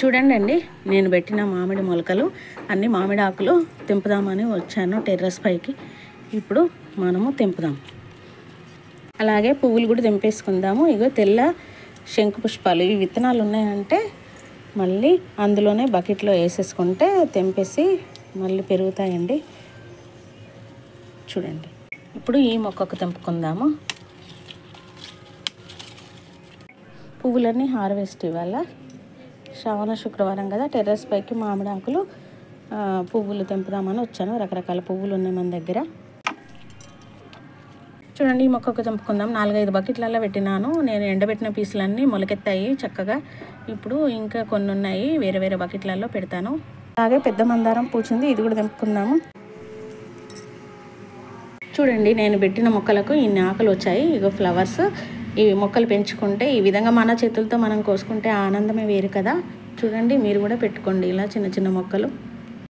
చూడండి, నేను పెట్టిన మామిడి మొలకలు అన్ని మామిడి ఆకులు తెంపుదామని వచ్చాను టెర్రస్ పైకి. ఇప్పుడు మనము తెంపుదాం. అలాగే పువ్వులు కూడా తెంపేసుకుందాము. ఇగో తెల్ల శంకు పుష్పాలు, ఈ విత్తనాలు ఉన్నాయంటే మళ్ళీ అందులోనే బకెట్లో వేసేసుకుంటే తెంపేసి మళ్ళీ పెరుగుతాయండి. చూడండి, ఇప్పుడు ఈ మొక్కకు తెంపుకుందాము. పువ్వులన్నీ హార్వెస్ట్ ఇవ్వాల. శ్రావణ శుక్రవారం కదా, టెర్రస్ పైకి మామిడి ఆకులు పువ్వులు తెంపుదామని వచ్చాను. రకరకాల పువ్వులు ఉన్నాయి మన దగ్గర. చూడండి, ఈ మొక్కకు తెంపుకుందాం. 4-5 బకెట్లలో పెట్టినాను. నేను ఎండబెట్టిన పీసులన్నీ మొలకెత్తాయి చక్కగా. ఇప్పుడు ఇంకా కొన్ని ఉన్నాయి, వేరే వేరే బకెట్లలో పెడతాను. అలాగే పెద్ద మందారం పూచింది, ఇది కూడా తెంపుకుందాము. చూడండి, నేను పెట్టిన మొక్కలకు ఇన్ని ఆకులు వచ్చాయి. ఇగో ఫ్లవర్స్. ఇవి మొక్కలు పెంచుకుంటే ఈ విధంగా మన చేతులతో మనం కోసుకుంటే ఆనందమే వేరు కదా. చూడండి, మీరు కూడా పెట్టుకోండి ఇలా చిన్న చిన్న మొక్కలు.